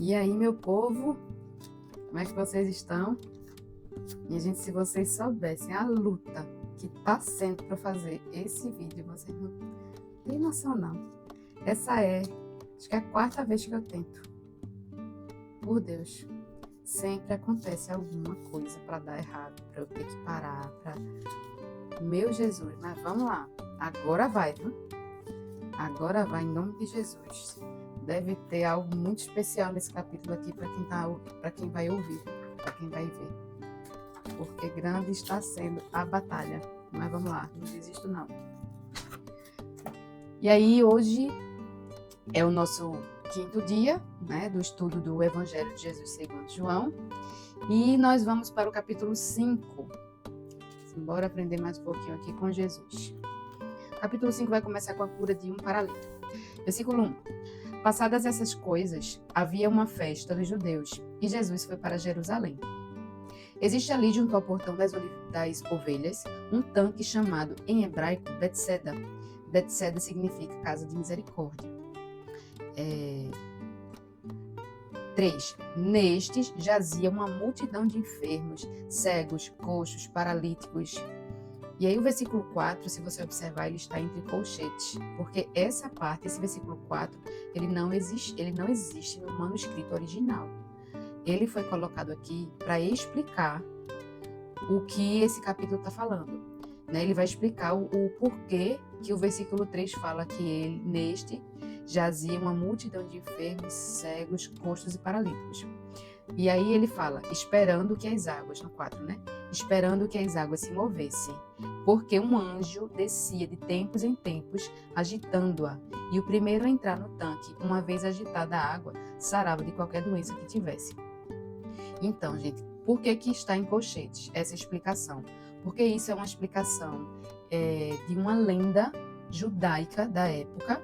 E aí, meu povo, como é que vocês estão? E, gente, se vocês soubessem a luta que tá sendo para fazer esse vídeo, vocês não têm noção, não. Essa acho que é a quarta vez que eu tento. Por Deus, sempre acontece alguma coisa para dar errado, para eu ter que parar, Meu Jesus, mas vamos lá. Agora vai, viu? Agora vai, em nome de Jesus. Deve ter algo muito especial nesse capítulo aqui para quem vai ouvir, para quem vai ver. Porque grande está sendo a batalha. Mas vamos lá, não desisto não. E aí, hoje é o nosso quinto dia, né, do estudo do Evangelho de Jesus segundo João. E nós vamos para o capítulo 5. Bora aprender mais um pouquinho aqui com Jesus. O capítulo 5 vai começar com a cura de um paralítico. Versículo 1. Passadas essas coisas, havia uma festa dos judeus, e Jesus foi para Jerusalém. Existe ali, junto ao portão das ovelhas, um tanque chamado, em hebraico, Betseda. Betseda significa casa de misericórdia. 3. Nestes jazia uma multidão de enfermos, cegos, coxos, paralíticos. E aí o versículo 4, se você observar, ele está entre colchetes, porque essa parte, esse versículo 4, ele não existe no manuscrito original. Ele foi colocado aqui para explicar o que esse capítulo está falando. Né? Ele vai explicar o porquê que o versículo 3 fala que neste jazia uma multidão de enfermos, cegos, coxos e paralíticos. E aí ele fala, esperando que as águas, no 4, né? Esperando que as águas se movessem, porque um anjo descia de tempos em tempos, agitando-a, e o primeiro a entrar no tanque, uma vez agitada a água, sarava de qualquer doença que tivesse. Então, gente, por que está em colchetes essa explicação? Porque isso é uma explicação de uma lenda judaica da época,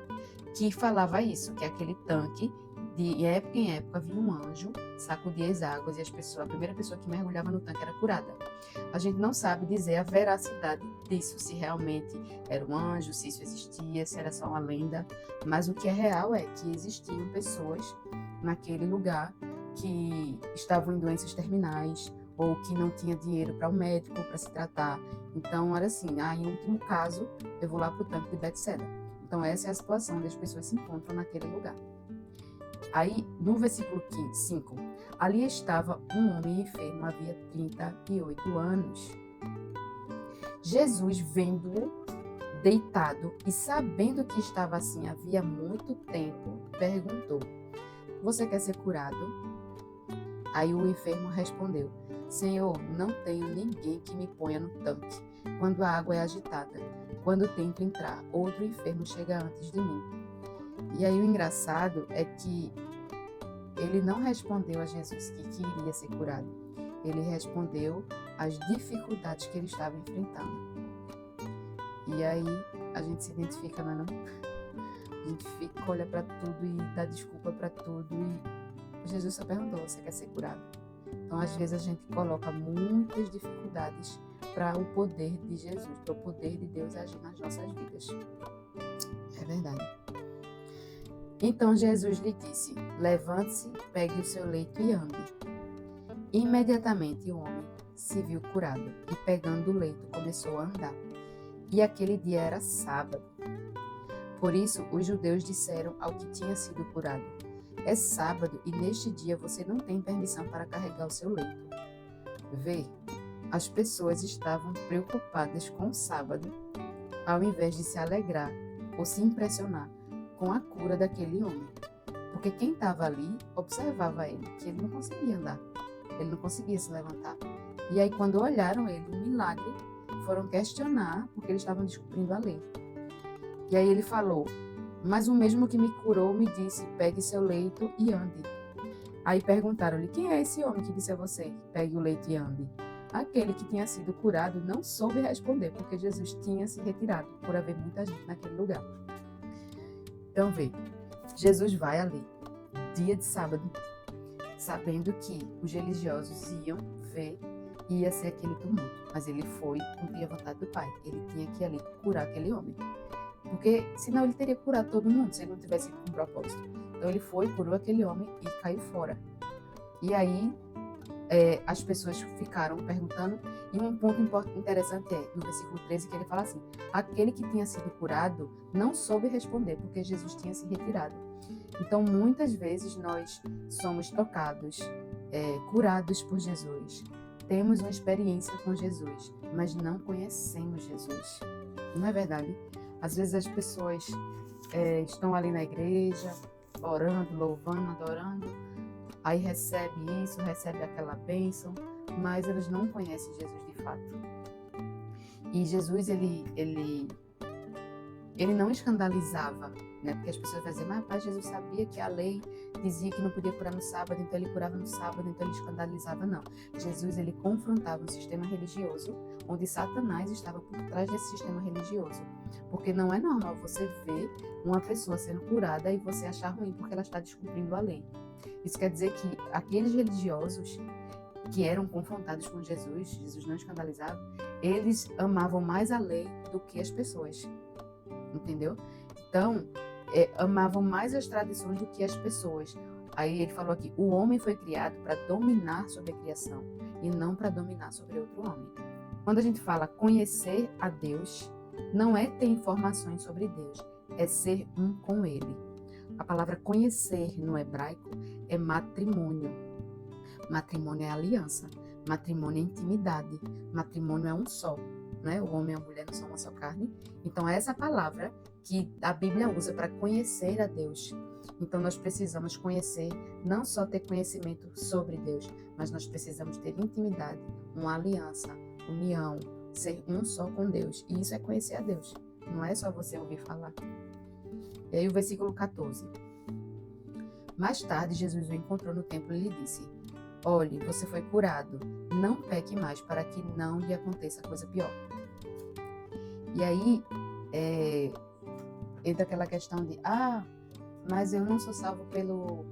que falava isso, que aquele tanque, de época em época, vinha um anjo, sacudia as águas e a primeira pessoa que mergulhava no tanque era curada. A gente não sabe dizer a veracidade disso, se realmente era um anjo, se isso existia, se era só uma lenda, mas o que é real é que existiam pessoas naquele lugar que estavam em doenças terminais ou que não tinha dinheiro para o médico, para se tratar. Então, era assim, em último caso, eu vou lá para o tanque de Betseda. Então, essa é a situação onde as pessoas se encontram naquele lugar. Aí, no versículo 5, ali estava um homem enfermo, havia 38 anos. Jesus, vendo-o deitado e sabendo que estava assim havia muito tempo, perguntou, você quer ser curado? Aí o enfermo respondeu, Senhor, não tenho ninguém que me ponha no tanque quando a água é agitada. Quando tento entrar, outro enfermo chega antes de mim. E aí o engraçado é que ele não respondeu a Jesus que iria ser curado. Ele respondeu às dificuldades que ele estava enfrentando. E aí a gente se identifica, não é não? A gente olha para tudo e dá desculpa para tudo. E Jesus só perguntou, você quer ser curado? Então às vezes a gente coloca muitas dificuldades para o poder de Jesus, para o poder de Deus agir nas nossas vidas. É verdade. Então Jesus lhe disse, levante-se, pegue o seu leito e ande. Imediatamente o homem se viu curado e pegando o leito começou a andar. E aquele dia era sábado. Por isso os judeus disseram ao que tinha sido curado, é sábado e neste dia você não tem permissão para carregar o seu leito. Vê, as pessoas estavam preocupadas com o sábado, ao invés de se alegrar ou se impressionar com a cura daquele homem. Porque quem estava ali observava ele, que ele não conseguia andar, ele não conseguia se levantar. E aí quando olharam ele, um milagre, foram questionar, porque eles estavam descobrindo a lei. E aí ele falou, mas o mesmo que me curou me disse, pegue seu leito e ande. Aí perguntaram-lhe, quem é esse homem que disse a você, pegue o leito e ande? Aquele que tinha sido curado não soube responder, porque Jesus tinha se retirado, por haver muita gente naquele lugar. Então, vê, Jesus vai ali, dia de sábado, sabendo que os religiosos iam ver, ia ser aquele tumulto. Mas ele foi cumprir a vontade do Pai. Ele tinha que ir ali curar aquele homem. Porque senão ele teria curado todo mundo, se ele não tivesse ido com propósito. Então ele foi, curou aquele homem e caiu fora. E aí as pessoas ficaram perguntando, e um ponto interessante é no versículo 13, que ele fala assim: aquele que tinha sido curado não soube responder, porque Jesus tinha se retirado. Então, muitas vezes nós somos tocados, curados por Jesus, temos uma experiência com Jesus, mas não conhecemos Jesus. Não é verdade? Às vezes as pessoas estão ali na igreja, orando, louvando, adorando, aí recebe isso, recebe aquela bênção, mas eles não conhecem Jesus de fato. E Jesus, ele não escandalizava, né? Porque as pessoas diziam, mas rapaz, Jesus sabia que a lei dizia que não podia curar no sábado, então ele curava no sábado, então ele escandalizava. Não. Jesus, ele confrontava um sistema religioso, onde Satanás estava por trás desse sistema religioso. Porque não é normal você ver uma pessoa sendo curada e você achar ruim porque ela está descumprindo a lei. Isso quer dizer que aqueles religiosos que eram confrontados com Jesus, Jesus não escandalizava, eles amavam mais a lei do que as pessoas, entendeu? Então, amavam mais as tradições do que as pessoas. Aí ele falou aqui, o homem foi criado para dominar sobre a criação e não para dominar sobre outro homem. Quando a gente fala conhecer a Deus, não é ter informações sobre Deus, é ser um com Ele. A palavra conhecer no hebraico é matrimônio. Matrimônio é aliança, matrimônio é intimidade, matrimônio é um só, né? O homem e a mulher não são uma só carne. Então, é essa palavra que a Bíblia usa para conhecer a Deus. Então, nós precisamos conhecer, não só ter conhecimento sobre Deus, mas nós precisamos ter intimidade, uma aliança, união, ser um só com Deus. E isso é conhecer a Deus, não é só você ouvir falar. E aí o versículo 14. Mais tarde, Jesus o encontrou no templo e lhe disse: olhe, você foi curado, não peque mais para que não lhe aconteça coisa pior. E aí entra aquela questão de, mas eu não sou salvo pelo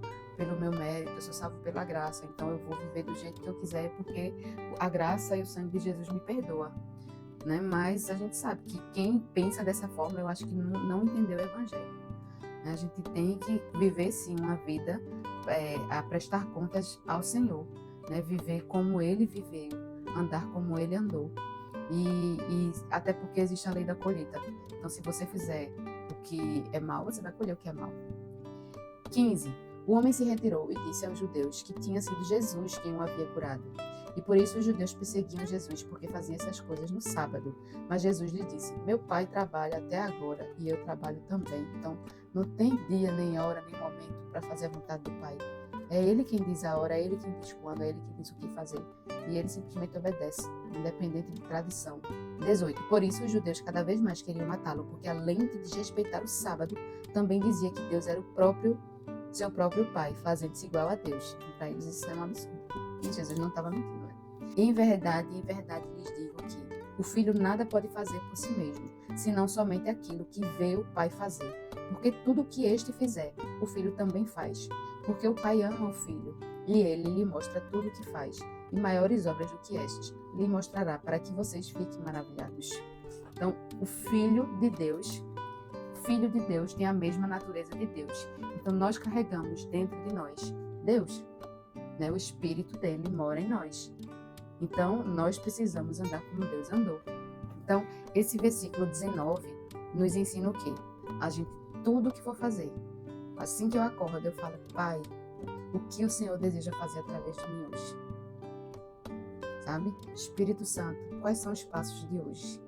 meu mérito, eu sou salvo pela graça, então eu vou viver do jeito que eu quiser, porque a graça e o sangue de Jesus me perdoa. Né? Mas a gente sabe que quem pensa dessa forma, eu acho que não entendeu o Evangelho. A gente tem que viver, sim, uma vida a prestar contas ao Senhor, né? Viver como Ele viveu, andar como Ele andou. E até porque existe a lei da colheita. Então, se você fizer o que é mal, você vai colher o que é mal. 15. O homem se retirou e disse aos judeus que tinha sido Jesus quem o havia curado. E por isso os judeus perseguiam Jesus, porque fazia essas coisas no sábado. Mas Jesus lhe disse: meu pai trabalha até agora e eu trabalho também. Então, não tem dia, nem hora, nem momento para fazer a vontade do Pai. É Ele quem diz a hora, é Ele quem diz quando, é Ele quem diz o que fazer. E Ele simplesmente obedece, independente de tradição. 18. Por isso os judeus cada vez mais queriam matá-lo, porque além de desrespeitar o sábado, também dizia que Deus era seu próprio Pai, fazendo-se igual a Deus. E para eles isso é um absurdo. E Jesus não estava mentindo, né? Em verdade lhes digo que o Filho nada pode fazer por si mesmo, senão somente aquilo que vê o Pai fazer. Porque tudo o que este fizer, o Filho também faz. Porque o Pai ama o Filho, e ele lhe mostra tudo o que faz. E maiores obras do que estas lhe mostrará, para que vocês fiquem maravilhados. Então, o Filho de Deus tem a mesma natureza de Deus. Então, nós carregamos dentro de nós Deus, né? O Espírito dele mora em nós. Então, nós precisamos andar como Deus andou. Então, esse versículo 19 nos ensina o quê? A gente, tudo que for fazer, assim que eu acordo, eu falo: Pai, o que o Senhor deseja fazer através de mim hoje? Sabe? Espírito Santo, quais são os passos de hoje?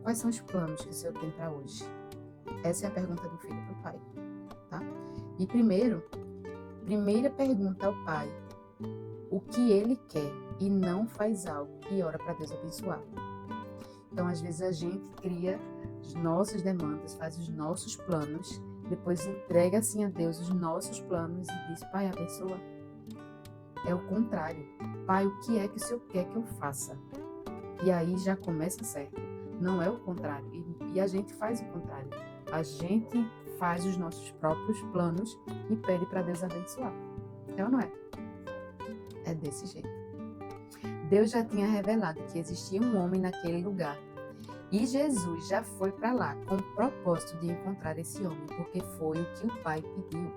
Quais são os planos que o Senhor tem para hoje? Essa é a pergunta do filho para o pai, tá? E primeira pergunta ao pai: o que ele quer, e não faz algo e ora para Deus abençoar. Então, às vezes a gente cria as nossas demandas, faz os nossos planos, depois entrega assim a Deus os nossos planos e diz: Pai, abençoa. É o contrário. Pai, o que é que o Senhor quer que eu faça? E aí já começa certo. Não é o contrário. E a gente faz o contrário. A gente faz os nossos próprios planos e pede para Deus abençoar. Então, não é? É desse jeito. Deus já tinha revelado que existia um homem naquele lugar. E Jesus já foi para lá com o propósito de encontrar esse homem, porque foi o que o Pai pediu.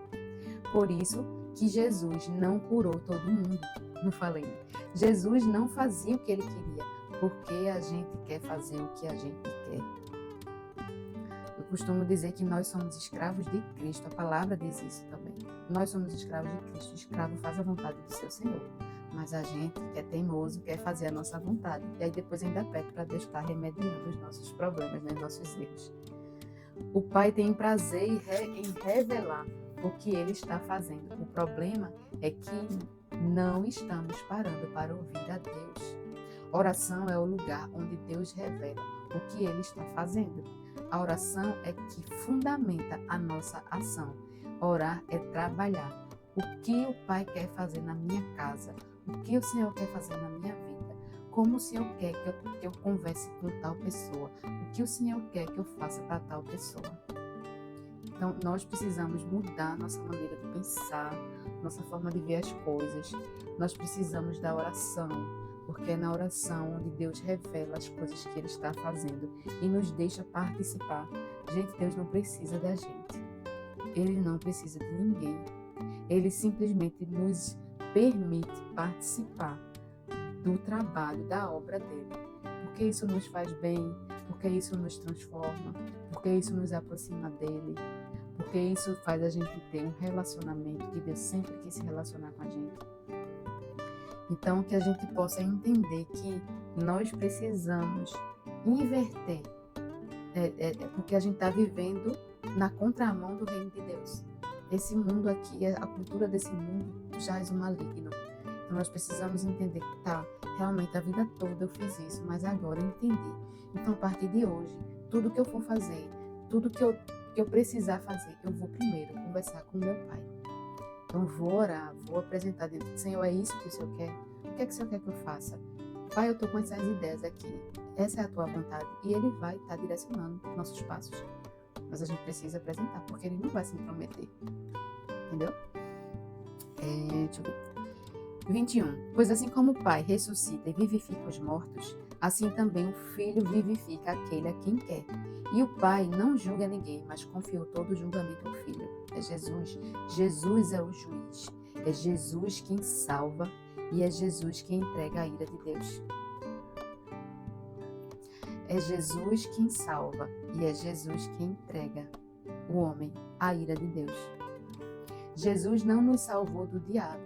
por isso que Jesus não curou todo mundo. Não falei. Jesus não fazia o que ele queria, porque a gente quer fazer o que a gente quer. Eu costumo dizer que nós somos escravos de Cristo. A palavra diz isso também. Nós somos escravos de Cristo. O escravo faz a vontade do seu Senhor. Mas a gente, que é teimoso, quer fazer a nossa vontade. E aí depois ainda pede para Deus estar remediando os nossos problemas, né, nossos erros. O Pai tem prazer em revelar o que Ele está fazendo. O problema é que não estamos parando para ouvir a Deus. Oração é o lugar onde Deus revela o que Ele está fazendo. A oração é que fundamenta a nossa ação. Orar é trabalhar. O que o Pai quer fazer na minha casa? O que o Senhor quer fazer na minha vida? Como o Senhor quer que eu converse com tal pessoa? O que o Senhor quer que eu faça para tal pessoa? Então, nós precisamos mudar nossa maneira de pensar, nossa forma de ver as coisas. Nós precisamos da oração, porque é na oração onde Deus revela as coisas que Ele está fazendo e nos deixa participar. Gente, Deus não precisa da gente. Ele não precisa de ninguém. Ele simplesmente nos permite participar do trabalho, da obra dele. Porque isso nos faz bem, porque isso nos transforma, porque isso nos aproxima dele, porque isso faz a gente ter um relacionamento que Deus sempre quis se relacionar com a gente. Então, que a gente possa entender que nós precisamos inverter, porque a gente está vivendo na contramão do reino de Deus. Esse mundo aqui, a cultura desse mundo jaz o maligno. Então, nós precisamos entender que realmente a vida toda eu fiz isso, mas agora eu entendi. Então, a partir de hoje, tudo que eu for fazer, tudo que eu precisar fazer, eu vou primeiro conversar com meu Pai. Então, vou orar, vou apresentar dentro do Senhor, é isso que o Senhor quer? O que é que o Senhor quer que eu faça? Pai, eu estou com essas ideias aqui, essa é a tua vontade, e Ele vai estar direcionando nossos passos. Mas a gente precisa apresentar, porque Ele não vai se intrometer. Entendeu? Deixa eu ver. 21. Pois assim como o Pai ressuscita e vivifica os mortos, assim também o Filho vivifica aquele a quem quer. E o Pai não julga ninguém, mas confiou todo o julgamento ao Filho. É Jesus. Jesus é o juiz. É Jesus quem salva e é Jesus quem entrega a ira de Deus. É Jesus quem salva e é Jesus quem entrega o homem à ira de Deus. Jesus não nos salvou do diabo,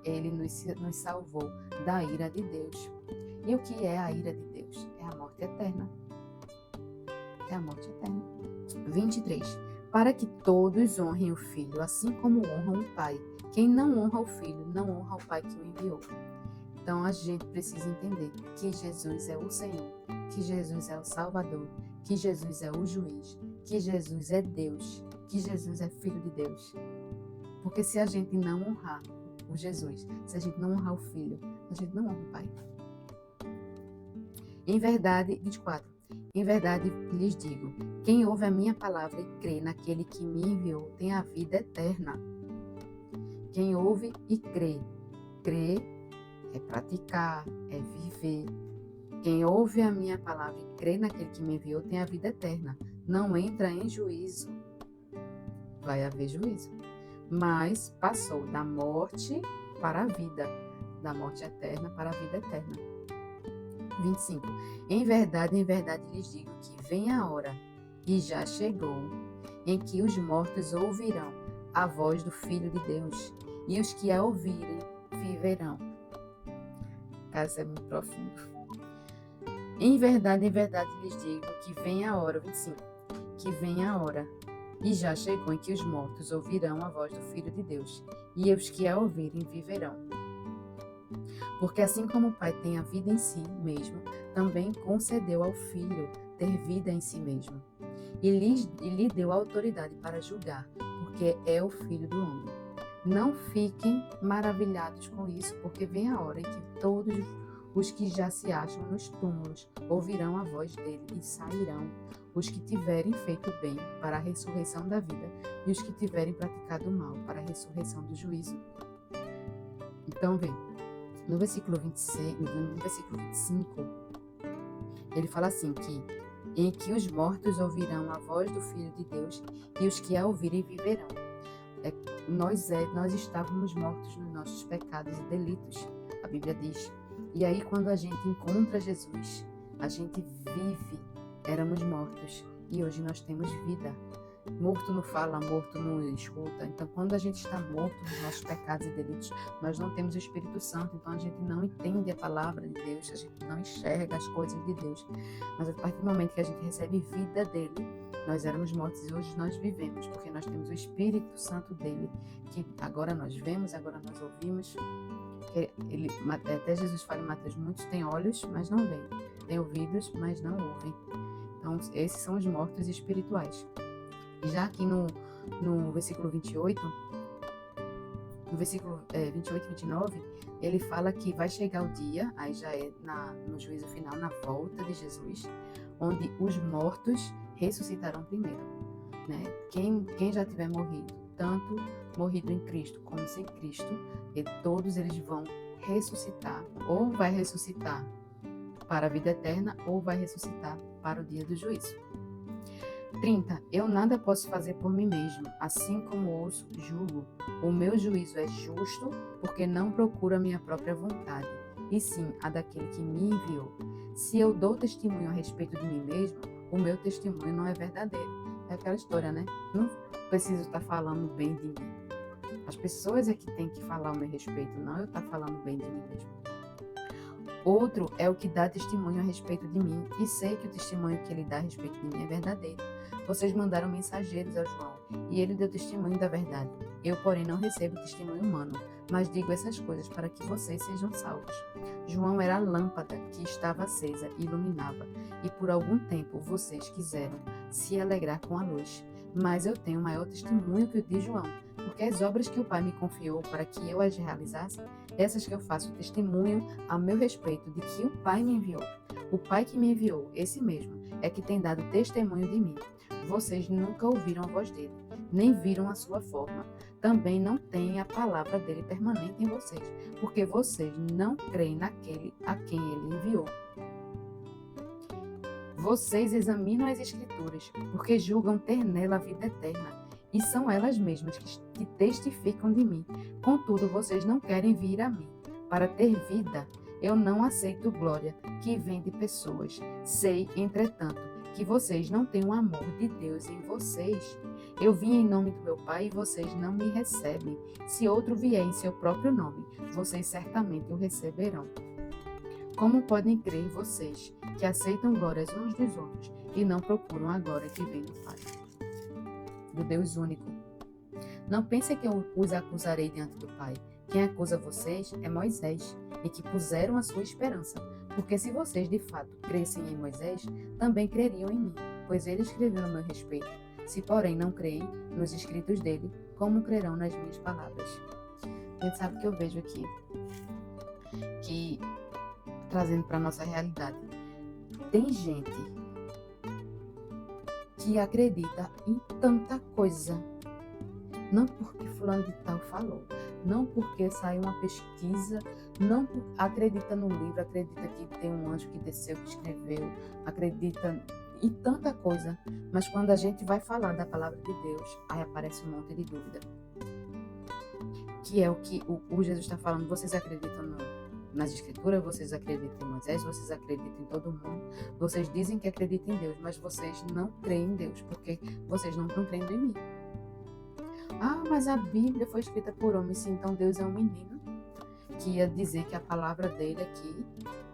Ele nos salvou da ira de Deus. E o que é a ira de Deus? É a morte eterna. É a morte eterna. 23. Para que todos honrem o Filho, assim como honram o Pai. Quem não honra o Filho, não honra o Pai que o enviou. Então, a gente precisa entender que Jesus é o Senhor, que Jesus é o Salvador, que Jesus é o juiz, que Jesus é Deus, que Jesus é Filho de Deus. Porque se a gente não honrar o Jesus, se a gente não honrar o Filho, a gente não honra o Pai. Em verdade, 24. Em verdade lhes digo, quem ouve a minha palavra e crê naquele que me enviou tem a vida eterna. Quem ouve e crê é praticar, é viver. Quem ouve a minha palavra e crê naquele que me enviou tem a vida eterna. Não entra em juízo. Vai haver juízo. Mas passou da morte para a vida, da morte eterna para a vida eterna. 25. Em verdade lhes digo que vem a hora, e já chegou, em que os mortos ouvirão a voz do Filho de Deus, e os que a ouvirem viverão. Cara, isso é muito profundo. Em verdade lhes digo que vem a hora, 25, que vem a hora, e já chegou em que os mortos ouvirão a voz do Filho de Deus, e os que a ouvirem viverão. Porque assim como o Pai tem a vida em si mesmo, também concedeu ao Filho ter vida em si mesmo. E lhe deu autoridade para julgar, porque é o Filho do homem. Não fiquem maravilhados com isso, porque vem a hora em que todos os que já se acham nos túmulos ouvirão a voz dele e sairão, os que tiverem feito o bem para a ressurreição da vida e os que tiverem praticado o mal para a ressurreição do juízo. Então, vem. No versículo 25, ele fala assim em que os mortos ouvirão a voz do Filho de Deus e os que a ouvirem viverão. Nós estávamos mortos nos nossos pecados e delitos, a Bíblia diz. E aí, quando a gente encontra Jesus, a gente vive, éramos mortos, e hoje nós temos vida. Morto não fala, morto não escuta. Então, quando a gente está morto nos nossos pecados e delitos, nós não temos o Espírito Santo, então a gente não entende a palavra de Deus, a gente não enxerga as coisas de Deus. Mas a partir do momento que a gente recebe vida dele, nós éramos mortos e hoje nós vivemos, porque nós temos o Espírito Santo dele, que agora nós vemos, agora nós ouvimos. Até Jesus fala em Mateus, muitos têm olhos, mas não veem, têm ouvidos, mas não ouvem. Então, esses são os mortos espirituais. E já aqui no versículo 28, no versículo 28 e 29, ele fala que vai chegar o dia, aí já é no juízo final, na volta de Jesus, onde os mortos ressuscitarão primeiro. Né? Quem já tiver morrido, tanto morrido em Cristo como sem Cristo, todos eles vão ressuscitar, ou vai ressuscitar para a vida eterna, ou vai ressuscitar para o dia do juízo. 30. Eu nada posso fazer por mim mesmo, assim como ouço, julgo. O meu juízo é justo, porque não procuro a minha própria vontade, e sim a daquele que me enviou. Se eu dou testemunho a respeito de mim mesmo, o meu testemunho não é verdadeiro. É aquela história, né? Não preciso estar falando bem de mim. As pessoas é que têm que falar o meu respeito, não eu estar falando bem de mim mesmo. Outro é o que dá testemunho a respeito de mim, e sei que o testemunho que ele dá a respeito de mim é verdadeiro. Vocês mandaram mensageiros a João, e ele deu testemunho da verdade. Eu, porém, não recebo testemunho humano, mas digo essas coisas para que vocês sejam salvos. João era a lâmpada que estava acesa e iluminava, e por algum tempo vocês quiseram se alegrar com a luz. Mas eu tenho maior testemunho que o de João, porque as obras que o Pai me confiou para que eu as realizasse, essas que eu faço testemunho a meu respeito de que o Pai me enviou. O Pai que me enviou, esse mesmo, é que tem dado testemunho de mim. Vocês nunca ouviram a voz dele, nem viram a sua forma. Também não têm a palavra dele permanente em vocês, porque vocês não creem naquele a quem ele enviou. Vocês examinam as Escrituras, porque julgam ter nela a vida eterna, e são elas mesmas que testificam de mim. Contudo, vocês não querem vir a mim para ter vida. Eu não aceito glória que vem de pessoas. Sei, entretanto, que vocês não têm o amor de Deus em vocês. Eu vim em nome do meu Pai e vocês não me recebem. Se outro vier em seu próprio nome, vocês certamente o receberão. Como podem crer vocês, que aceitam glórias uns dos outros e não procuram a glória que vem do Pai, do Deus único? Não pensem que eu os acusarei diante do Pai. Quem acusa vocês é Moisés, e que puseram a sua esperança. Porque se vocês de fato crescem em Moisés, também creriam em mim, pois ele escreveu a meu respeito. Se, porém, não creem nos escritos dele, como crerão nas minhas palavras? A gente sabe que eu vejo aqui, que trazendo para a nossa realidade, tem gente que acredita em tanta coisa, não porque fulano de tal falou, não porque saiu uma pesquisa, não acredita no livro, acredita que tem um anjo que desceu, que escreveu, acredita em tanta coisa, mas quando a gente vai falar da palavra de Deus, aí aparece um monte de dúvida. Que é o que o Jesus está falando. Vocês acreditam nas Escrituras, vocês acreditam em Moisés, vocês acreditam em todo mundo, vocês dizem que acreditam em Deus, mas vocês não creem em Deus, porque vocês não estão crendo em mim. Ah, mas a Bíblia foi escrita por homens, então Deus é um menino que ia dizer que a palavra dele aqui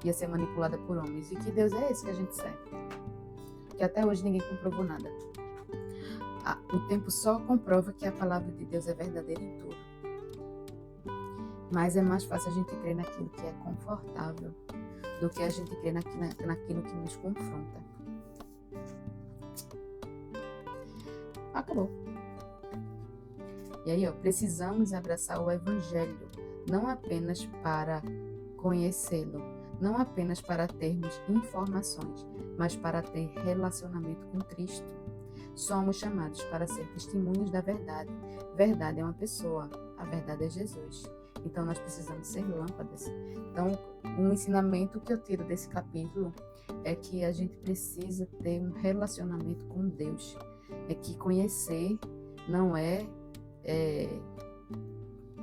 ia ser manipulada por homens. E que Deus é esse que a gente serve? Que até hoje ninguém comprovou nada. O tempo só comprova que a palavra de Deus é verdadeira em tudo. Mas é mais fácil a gente crer naquilo que é confortável do que a gente crer naquilo que nos confronta. Acabou. E aí, precisamos abraçar o Evangelho, não apenas para conhecê-lo, não apenas para termos informações, mas para ter relacionamento com Cristo. Somos chamados para ser testemunhos da verdade. Verdade é uma pessoa, a verdade é Jesus. Então, nós precisamos ser lâmpadas. Então, um ensinamento que eu tiro desse capítulo é que a gente precisa ter um relacionamento com Deus. É que conhecer não é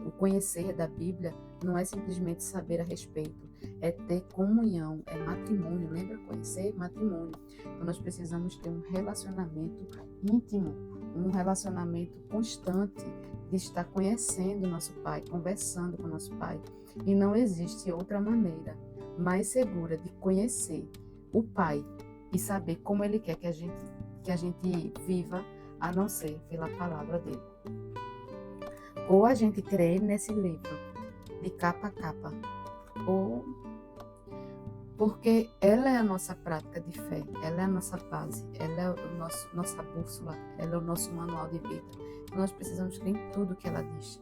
o conhecer da Bíblia não é simplesmente saber a respeito, é ter comunhão, é matrimônio. Lembra? Conhecer matrimônio. Então nós precisamos ter um relacionamento íntimo, um relacionamento constante de estar conhecendo nosso Pai, conversando com nosso Pai. E não existe outra maneira mais segura de conhecer o Pai e saber como Ele quer que a gente viva, a não ser pela palavra dele. Ou a gente crê nesse livro de capa a capa, ou porque ela é a nossa prática de fé, ela é a nossa base, ela é nossa bússola, ela é o nosso manual de vida. Então nós precisamos crer em tudo que ela diz.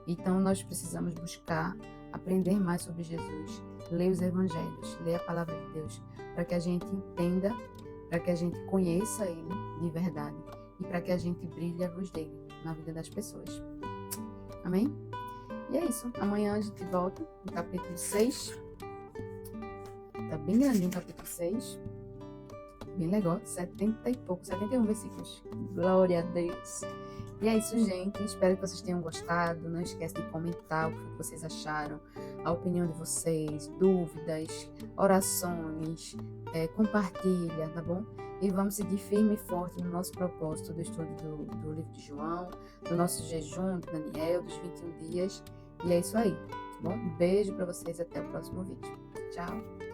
Então nós precisamos buscar aprender mais sobre Jesus, ler os evangelhos, ler a palavra de Deus, para que a gente entenda, para que a gente conheça Ele de verdade e para que a gente brilhe a luz dele na vida das pessoas. Amém? E é isso. Amanhã a gente volta no capítulo 6. Tá bem grandinho o capítulo 6. Bem legal. 70 e pouco, 71 versículos. Glória a Deus. E é isso, gente. Espero que vocês tenham gostado. Não esquece de comentar o que vocês acharam, a opinião de vocês, dúvidas, orações. Compartilha, tá bom? E vamos seguir firme e forte no nosso propósito do estudo do livro de João, do nosso jejum de Daniel, dos 21 dias. E é isso aí, tá bom? Um beijo para vocês e até o próximo vídeo. Tchau!